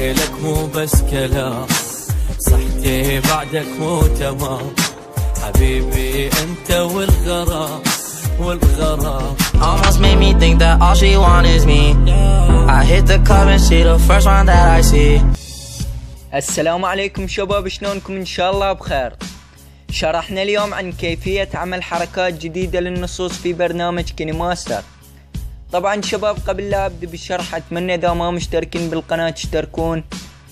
إلك مو بس كلام، صحتي بعدك مو تمام. حبيبي انت والغرام والغرام. Almost made me think that all she want is me. I hit the club and she the first one that I see. السلام عليكم شباب، شلونكم؟ ان شاء الله بخير. شرحنا اليوم عن كيفية عمل حركات جديدة للنصوص في برنامج كينيماستر. طبعا شباب قبل لا ابدأ بالشرح اتمنى اذا ما مشتركين بالقناة تشتركون،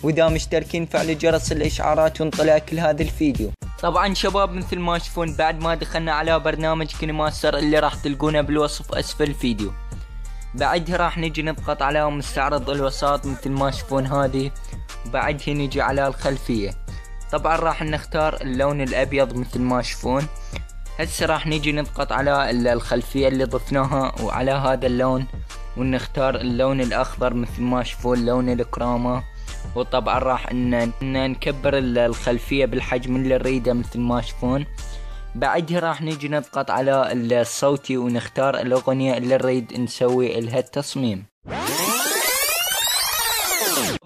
واذا مشتركين فعلوا جرس الاشعارات وانطلع كل هذا الفيديو. طبعا شباب مثل ما تشوفون بعد ما دخلنا على برنامج كينيماستر اللي راح تلقونه بالوصف اسفل الفيديو، بعدها راح نجي نضغط على مستعرض الوساط مثل ما تشوفون هذه، وبعدها نجي على الخلفية. طبعا راح نختار اللون الابيض مثل ما تشوفون. هسه راح نجي نضغط على الخلفية اللي ضفناها وعلى هذا اللون، ونختار اللون الاخضر مثل ما تشوفون لون الكراما. وطبعا راح نكبر الخلفية بالحجم اللي نريده مثل ما تشوفون. بعدها راح نجي نضغط على الصوتي ونختار الاغنية اللي نريد نسوي لها التصميم.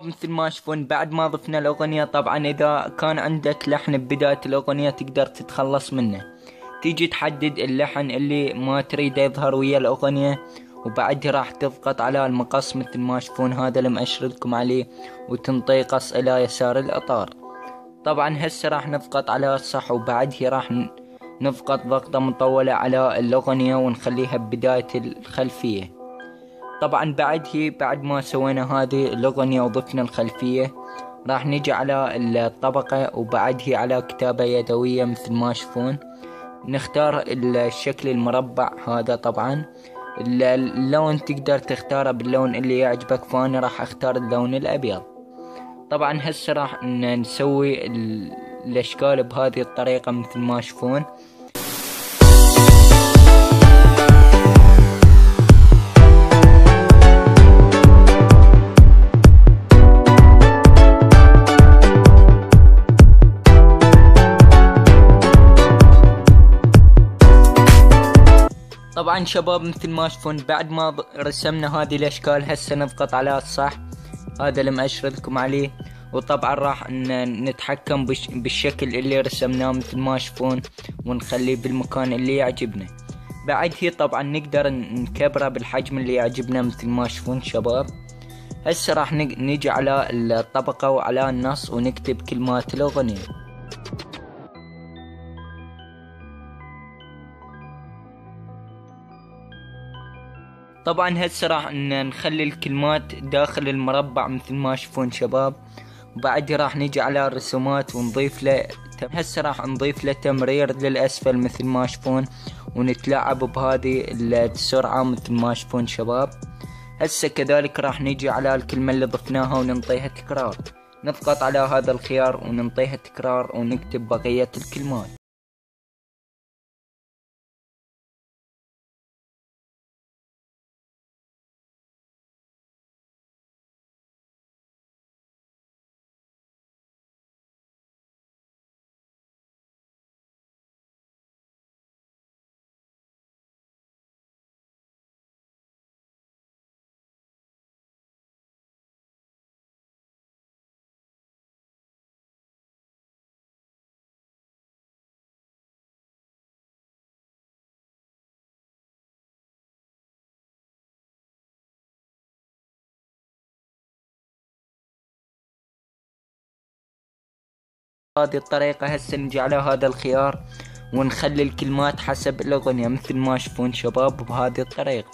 مثل ما تشوفون بعد ما ضفنا الاغنية، طبعا اذا كان عندك لحن ببداية الاغنية تقدر تتخلص منه، تيجي تحدد اللحن اللي ما تريده يظهر ويا الاغنية، وبعدها راح تضغط على المقص مثل ما تشوفون هذا اللي مأشر لكم عليه، وتنطي قص الى يسار الاطار. طبعا هسه راح نضغط على الصح، وبعدها راح نضغط ضغطة مطولة على الاغنية ونخليها ببداية الخلفية. طبعا بعد ما سوينا هذه الاغنية وضفنا الخلفية، راح نجي على الطبقة وبعدها على كتابة يدوية مثل ما تشوفون. نختار الشكل المربع هذا. طبعا اللون تقدر تختاره باللون اللي يعجبك، فانا راح اختار اللون الابيض. طبعا هسه راح نسوي الاشكال بهذه الطريقة مثل ما تشوفون. طبعا شباب مثل ما تشوفون بعد ما رسمنا هذه الاشكال، هسه نضغط على الصح هذا اللي مأشر لكم عليه، وطبعا راح نتحكم بالشكل اللي رسمناه مثل ما تشوفون، ونخليه بالمكان اللي يعجبنا. بعدها طبعا نقدر نكبره بالحجم اللي يعجبنا مثل ما تشوفون شباب. هسه راح نجي على الطبقة وعلى النص ونكتب كلمات الاغنية. طبعا هسه راح نخلي الكلمات داخل المربع مثل ما تشوفون شباب، وبعدها راح نجي على الرسومات ونضيف له. هسه راح نضيف له تمرير للاسفل مثل ما تشوفون، ونتلاعب بهذه السرعة مثل ما تشوفون شباب. هسه كذلك راح نجي على الكلمة اللي ضفناها وننطيها تكرار، نضغط على هذا الخيار وننطيها تكرار ونكتب بقية الكلمات. هذه الطريقة هسه نجي على هذا الخيار ونخلي الكلمات حسب الأغنية مثل ما تشوفون شباب بهذه الطريقة.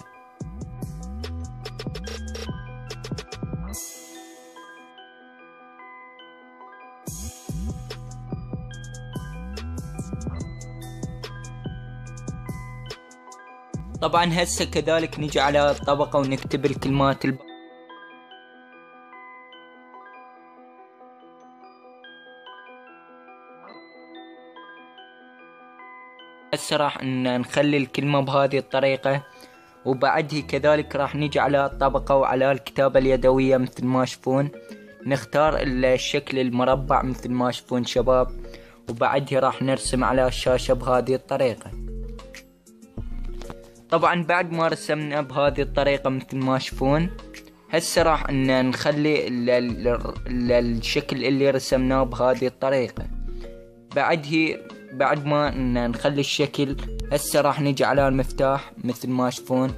طبعا هسه كذلك نجي على الطبقة ونكتب الكلمات هسه راح نخلي الكلمة بهذه الطريقة، وبعدها كذلك راح نجي على الطبقة وعلى الكتابة اليدوية مثل ما تشوفون، نختار الشكل المربع مثل ما تشوفون شباب، وبعدها راح نرسم على الشاشة بهذه الطريقة. طبعا بعد ما رسمنا بهذه الطريقة مثل ما تشوفون، هسه راح ان نخلي الشكل اللي رسمناه بهذه الطريقة. بعد ما ان نخلي الشكل، هسه راح نجي على المفتاح مثل ما تشوفون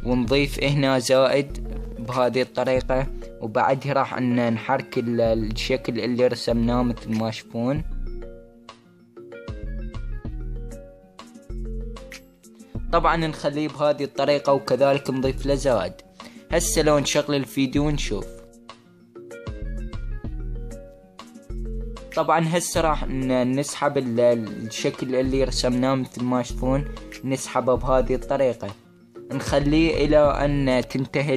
ونضيف هنا زائد بهذه الطريقة، وبعدها راح ان نحرك الشكل اللي رسمناه مثل ما تشوفون. طبعا نخليه بهذه الطريقة وكذلك نضيف له زائد. هسه لو نشغل الفيديو ونشوف. طبعا هسه راح نسحب الشكل اللي رسمناه مثل ما تشوفون، نسحبه بهذه الطريقة، نخليه الى ان تنتهي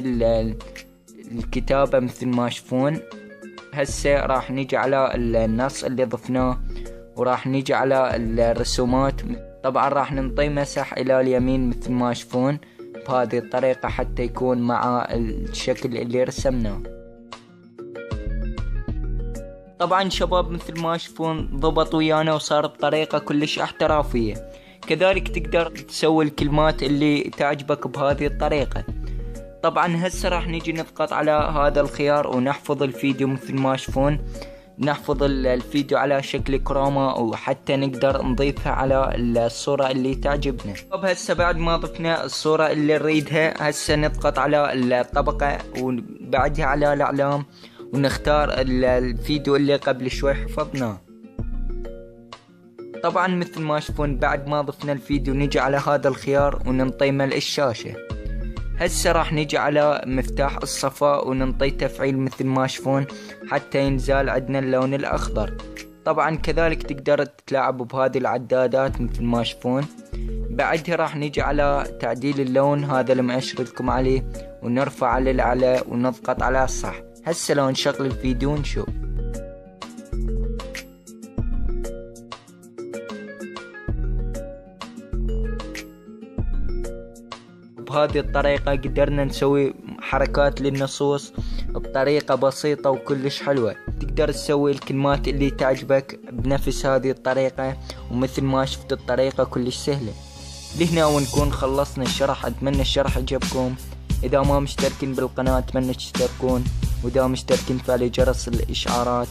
الكتابة مثل ما تشوفون. هسه راح نيجي على النص اللي ضفناه وراح نيجي على الرسومات. طبعا راح ننطي مسح الى اليمين مثل ما تشوفون بهذه الطريقة حتى يكون مع الشكل اللي رسمناه. طبعا شباب مثل ما تشوفون ضبط ويانا وصار بطريقة كلش احترافية. كذلك تقدر تسوي الكلمات اللي تعجبك بهذه الطريقة. طبعا هسه راح نيجي نضغط على هذا الخيار ونحفظ الفيديو مثل ما تشوفون، نحفظ الفيديو على شكل كروما وحتى نقدر نضيفها على الصورة اللي تعجبنا. طب هسه بعد ما ضفنا الصورة اللي نريدها، هسه نضغط على الطبقة وبعدها على الإعلام ونختار الفيديو اللي قبل شوي حفظناه. طبعا مثل ما تشوفون بعد ما ضفنا الفيديو نيجي على هذا الخيار وننطي ملء الشاشة. هسه راح نيجي على مفتاح الصفاء وننطي تفعيل مثل ما تشوفون حتى ينزل عندنا اللون الأخضر. طبعا كذلك تقدر تتلاعب بهذه العدادات مثل ما تشوفون. بعدها راح نيجي على تعديل اللون هذا اللي مأشر لكم عليه ونرفع للأعلى ونضغط على الصح. هسه لو نشغل الفيديو ونشوف. بهذه الطريقة قدرنا نسوي حركات للنصوص بطريقة بسيطة وكلش حلوة. تقدر تسوي الكلمات اللي تعجبك بنفس هذه الطريقة، ومثل ما شفت الطريقة كلش سهلة. لهنا ونكون خلصنا الشرح. أتمنى الشرح عجبكم. إذا ما مشتركين بالقناة أتمنى تشتركون، وإذا مشتركين فعلوا جرس الإشعارات.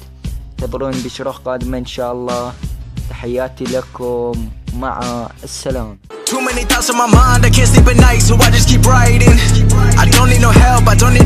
انتظرون بشروح قادمة إن شاء الله. تحياتي لكم، مع السلامة. Too many thoughts on my mind, I can't sleep at night, so I just keep writing. I don't need no help, I don't need